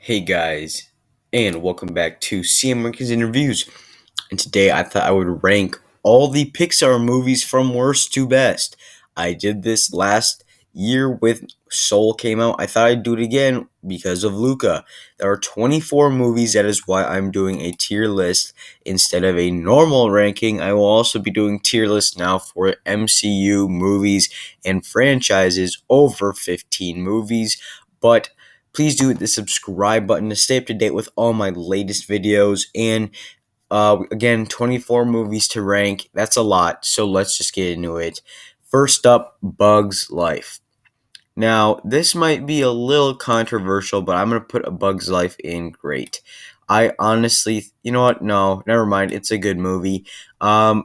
Hey guys, and welcome back to CM Rankings and Reviews. And today I thought I would rank all the Pixar movies from worst to best. I did this last year with Soul came out. I thought I'd do it again because of Luca. There are 24 movies, that is why I'm doing a tier list instead of a normal ranking. I will also be doing tier lists now for MCU movies and franchises over 15 movies. But please do hit the subscribe button to stay up to date with all my latest videos. And again, 24 movies to rank. That's a lot, so let's just get into it. First up, Bug's Life. Now, this might be a little controversial, but I'm going to put A Bug's Life in great. I honestly, you know what? No, never mind. It's a good movie. I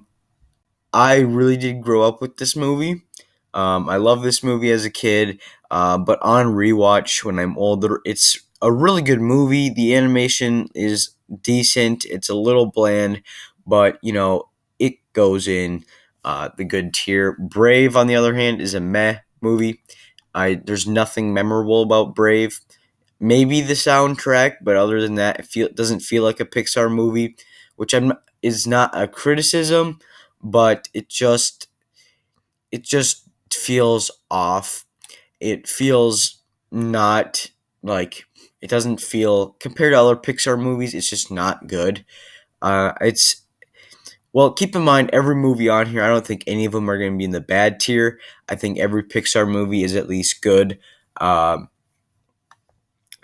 really did grow up with this movie. I love this movie as a kid, but on rewatch when I'm older, it's a really good movie. The animation is decent. It's a little bland, but it goes in the good tier. Brave, on the other hand, is a meh movie. There's nothing memorable about Brave. Maybe the soundtrack, but other than that, it doesn't feel like a Pixar movie, which is not a criticism, but it just feels off. It feels not like it doesn't feel compared to other Pixar movies. It's just not good. It's well, keep in mind every movie on here. I don't think any of them are going to be in the bad tier. I think every Pixar movie is at least good. Um,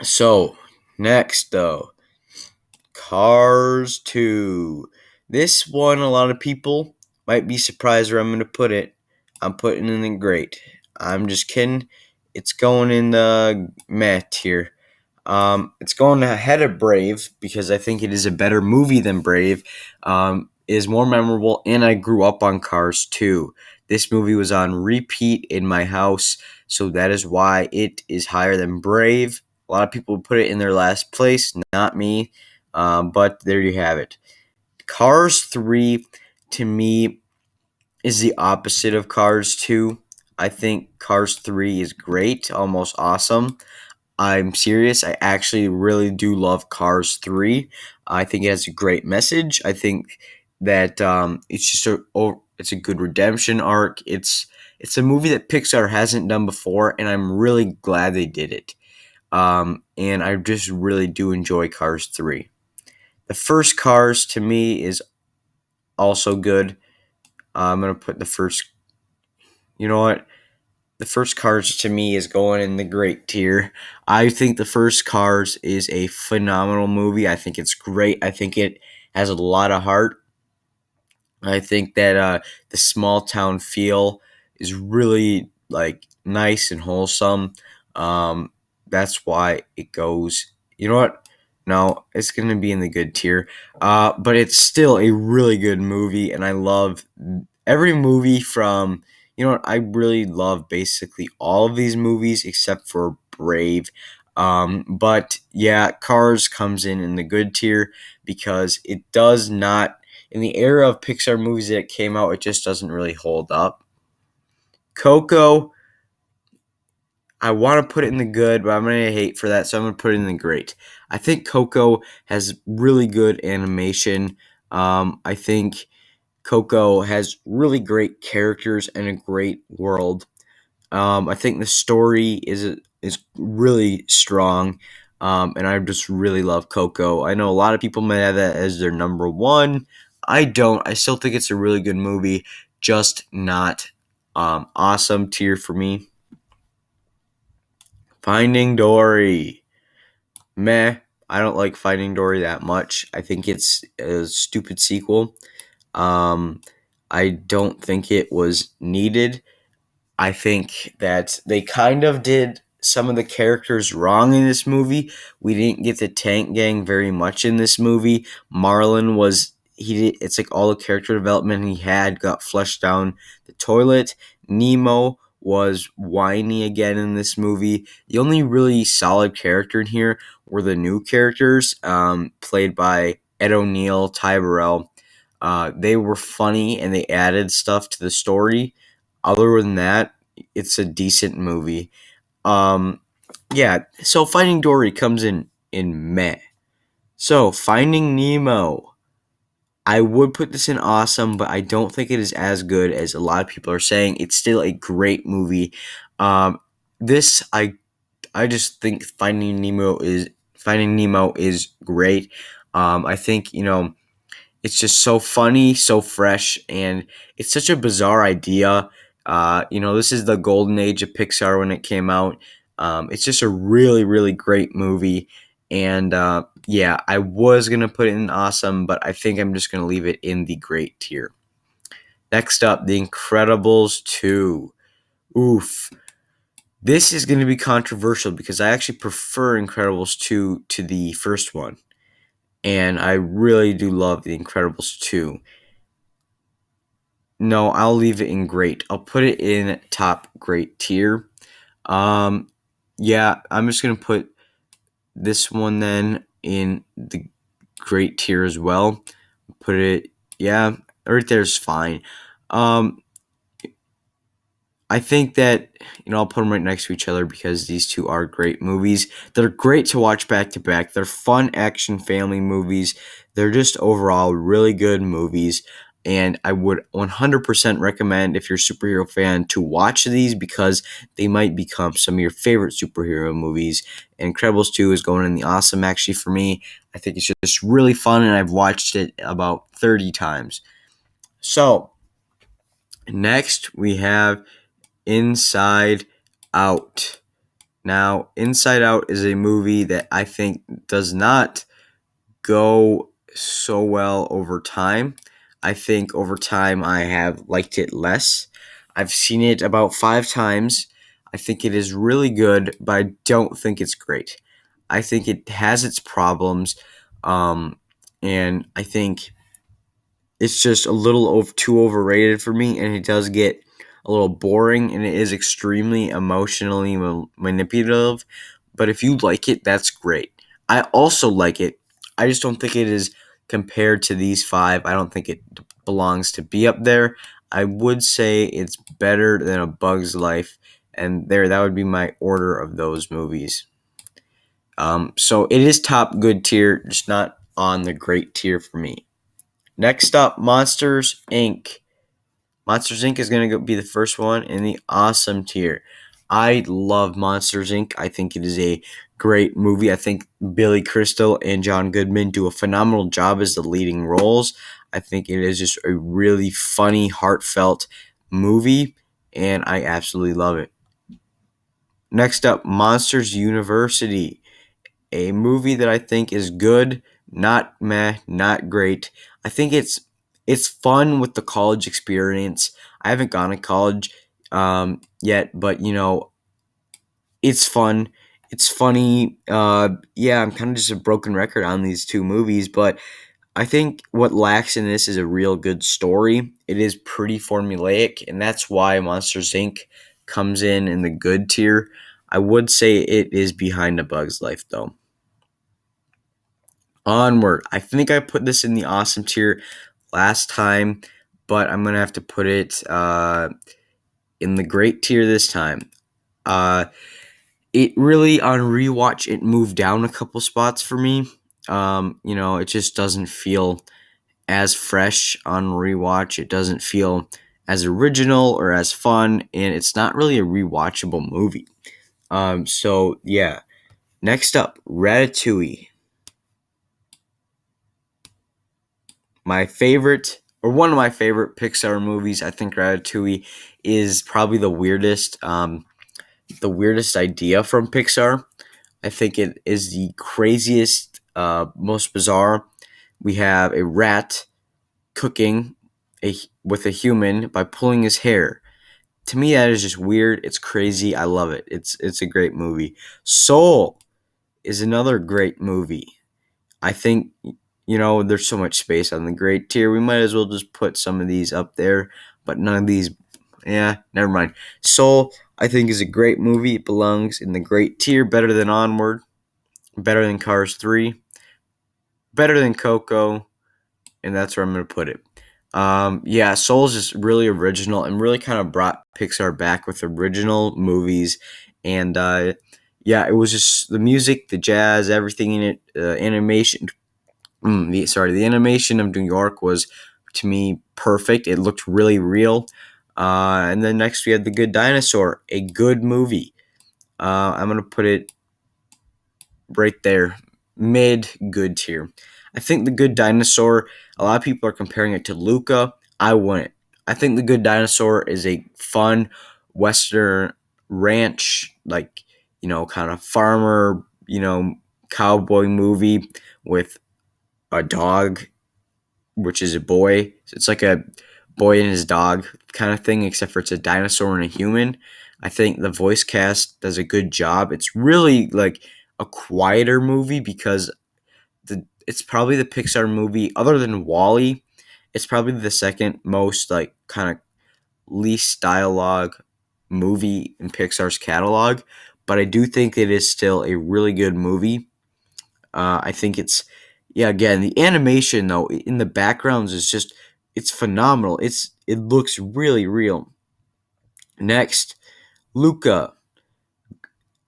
so next though, Cars 2. This one, a lot of people might be surprised where I'm going to put it. I'm putting it in great. I'm just kidding. It's going in the meh tier. It's going ahead of Brave because I think it is a better movie than Brave. It is more memorable, and I grew up on Cars 2. This movie was on repeat in my house, so that is why it is higher than Brave. A lot of people put it in their last place, not me. But there you have it. Cars 3, to me, is the opposite of Cars 2. I think Cars 3 is great, almost awesome. I'm serious. I actually really do love Cars 3. I think it has a great message. I think that it's just it's a good redemption arc. It's a movie that Pixar hasn't done before, and I'm really glad they did it. And I just really do enjoy Cars 3. The first Cars to me is also good. I'm gonna put the first. You know what? The first Cars to me is going in the great tier. I think the first Cars is a phenomenal movie. I think it's great. I think it has a lot of heart. I think that the small town feel is really like nice and wholesome. That's why it goes. You know what? No, it's gonna be in the good tier. But it's still a really good movie, and I love every movie from. You know what? I really love basically all of these movies except for Brave. But yeah, Cars comes in the good tier because it does not in the era of Pixar movies that came out, it just doesn't really hold up. Coco, I want to put it in the good, but I'm going to hate for that, so I'm going to put it in the great. I think Coco has really good animation. I think Coco has really great characters and a great world. I think the story is really strong, and I just really love Coco. I know a lot of people may have that as their number one. I don't. I still think it's a really good movie, just not awesome tier for me. Finding Dory, meh. I don't like Finding Dory that much. I think it's a stupid sequel. Um, I don't think it was needed. I think that they kind of did some of the characters wrong in this movie. We didn't get the Tank Gang very much in this movie. Marlin was it's like all the character development he had got flushed down the toilet. Nemo was whiny again in this movie. The only really solid character in here were the new characters, played by Ed O'Neill, Ty Burrell. They were funny and they added stuff to the story. Other than that, it's a decent movie. Um, yeah, so Finding Dory comes in in meh. So, Finding Nemo. I would put this in awesome, but I don't think it is as good as a lot of people are saying. It's still a great movie. Um, this I just think Finding Nemo is great. I think it's just so funny, so fresh, and it's such a bizarre idea. This is the golden age of Pixar when it came out. It's just a really, really great movie. And yeah, I was going to put it in awesome, but I think I'm just going to leave it in the great tier. Next up, The Incredibles 2. Oof. This is going to be controversial because I actually prefer Incredibles 2 to the first one. And I really do love The Incredibles 2. No, I'll leave it in great. I'll put it in top great tier. Um, yeah, I'm just gonna put this one then in the great tier as well. Put it, yeah, right there's fine. Um, I think that I'll put them right next to each other because these two are great movies. They're great to watch back to back. They're fun action family movies. They're just overall really good movies, and I would 100% recommend if you're a superhero fan to watch these because they might become some of your favorite superhero movies. And Incredibles 2 is going in the awesome actually for me. I think it's just really fun, and I've watched it about 30 times. So, next we have Inside Out. Now, Inside Out is a movie that I think does not go so well over time. I think over time I have liked it less. I've seen it about 5 times. I think it is really good, but I don't think it's great. I think it has its problems, and I think it's just a little too overrated for me, and it does get a little boring, and it is extremely emotionally manipulative. But if you like it, that's great. I also like it. I just don't think it is compared to these five. I don't think it belongs to be up there. I would say it's better than A Bug's Life, and that would be my order of those movies. So it is top good tier, just not on the great tier for me. Next up, Monsters Inc. Monsters Inc. is going to be the first one in the awesome tier. I love Monsters Inc. I think it is a great movie. I think Billy Crystal and John Goodman do a phenomenal job as the leading roles. I think it is just a really funny, heartfelt movie, and I absolutely love it. Next up, Monsters University, a movie that I think is good, not meh, not great. I think it's fun with the college experience. I haven't gone to college yet, but it's fun. It's funny. Yeah, I'm kind of just a broken record on these two movies, but I think what lacks in this is a real good story. It is pretty formulaic, and that's why Monsters Inc. comes in the good tier. I would say it is behind A Bug's Life, though. Onward. I think I put this in the awesome tier last time, but I'm gonna have to put it in the great tier this time. Uh, it really on rewatch it moved down a couple spots for me. It just doesn't feel as fresh on rewatch. It doesn't feel as original or as fun, and it's not really a rewatchable movie. So yeah. Next up, Ratatouille. My favorite, or one of my favorite Pixar movies. I think Ratatouille is probably the weirdest idea from Pixar. I think it is the craziest, most bizarre. We have a rat cooking with a human by pulling his hair. To me, that is just weird. It's crazy. I love it. It's a great movie. Soul is another great movie. I think there's so much space on the great tier. We might as well just put some of these up there, but none of these. Yeah, never mind. Soul, I think, is a great movie. It belongs in the great tier. Better than Onward. Better than Cars 3. Better than Coco. And that's where I'm going to put it. Yeah, Soul's just really original and really kind of brought Pixar back with original movies. And yeah, it was just the music, the jazz, everything in it, animation. The animation of New York was, to me, perfect. It looked really real. And then next we had The Good Dinosaur, a good movie. I'm gonna put it right there, mid good tier. I think The Good Dinosaur. A lot of people are comparing it to Luca. I wouldn't. I think The Good Dinosaur is a fun Western ranch, like, kind of farmer, cowboy movie with a dog, which is a boy. So it's like a boy and his dog kind of thing, except for it's a dinosaur and a human. I think the voice cast does a good job. It's really like a quieter movie because it's probably the Pixar movie other than Wall-E. It's probably the second most like kind of least dialogue movie in Pixar's catalog, but I do think it is still a really good movie. I think it's, yeah, again, the animation though in the backgrounds is just, it's phenomenal. It looks really real. Next, Luca.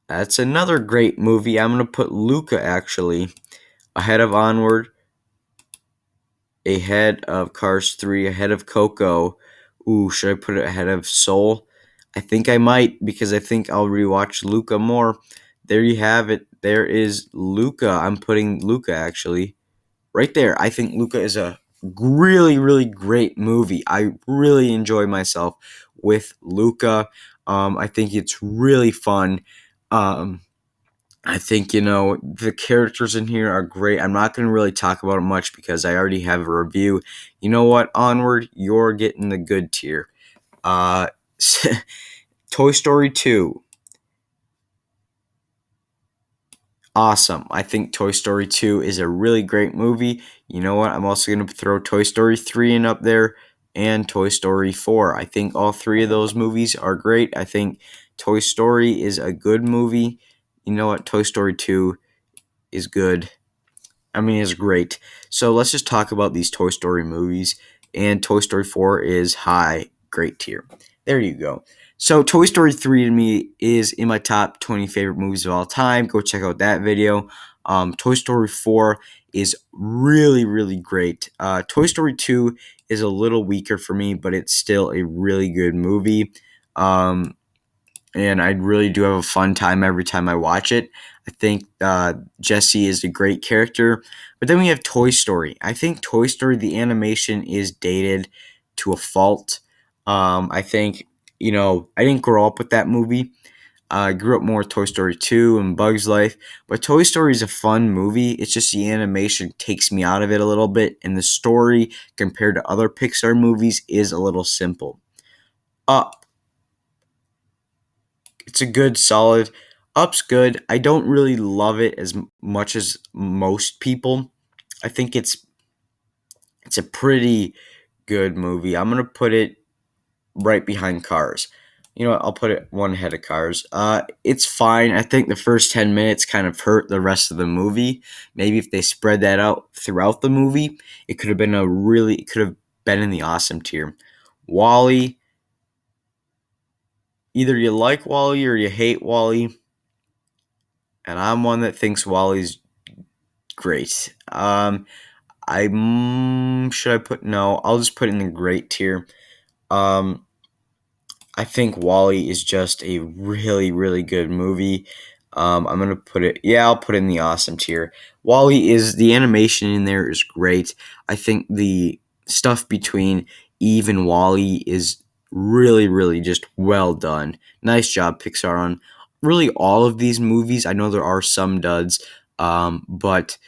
That's another great movie. I'm gonna put Luca actually ahead of Onward, ahead of Cars 3, ahead of Coco. Ooh, should I put it ahead of Soul? I think I might because I think I'll rewatch Luca more. There you have it. There is Luca. I'm putting Luca actually right there. I think Luca is a really, really great movie. I really enjoy myself with Luca. I think it's really fun. Um, I think, the characters in here are great. I'm not going to really talk about it much because I already have a review. You know what? Onward, you're getting the good tier. Uh, Toy Story 2. Awesome. I think Toy Story 2 is a really great movie. You know what? I'm also going to throw Toy Story 3 in up there and Toy Story 4. I think all three of those movies are great. I think Toy Story is a good movie. You know what? Toy Story 2 is good. I mean, it's great. So let's just talk about these Toy Story movies. And Toy Story 4 is high, great tier. There you go. So Toy Story 3 to me is in my top 20 favorite movies of all time. Go check out that video. Toy Story 4 is really, really great. Toy Story 2 is a little weaker for me, but it's still a really good movie. And I really do have a fun time every time I watch it. I think Jessie is a great character. But then we have Toy Story. I think Toy Story, the animation is dated to a fault. I think, I didn't grow up with that movie. I grew up more with Toy Story 2 and Bug's Life. But Toy Story is a fun movie. It's just the animation takes me out of it a little bit. And the story, compared to other Pixar movies, is a little simple. Up. It's a good, solid. Up's good. I don't really love it as much as most people. I think it's a pretty good movie. I'm gonna put it right behind Cars. You know what? I'll put it one ahead of Cars. It's fine. I think the first 10 minutes kind of hurt the rest of the movie. Maybe if they spread that out throughout the movie, it could have been it could have been in the awesome tier. Wall-E. Either you like Wall-E or you hate Wall-E. And I'm one that thinks Wall-E's great. Should I put, no? I'll just put it in the great tier. Um, I think Wall-E is just a really, really good movie. I'm gonna put it. Yeah, I'll put it in the awesome tier. Wall-E is, the animation in there is great. I think the stuff between Eve and Wall-E is really, really just well done. Nice job, Pixar, on really all of these movies. I know there are some duds, but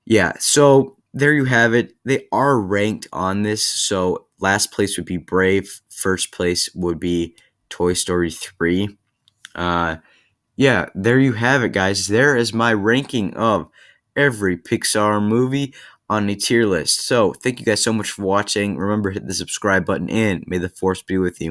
yeah. So there you have it. They are ranked on this. So last place would be Brave. First place would be Toy Story 3. Uh, yeah, there you have it, guys. There is my ranking of every Pixar movie on a tier list. So thank you guys so much for watching. Remember, hit the subscribe button and may the force be with you.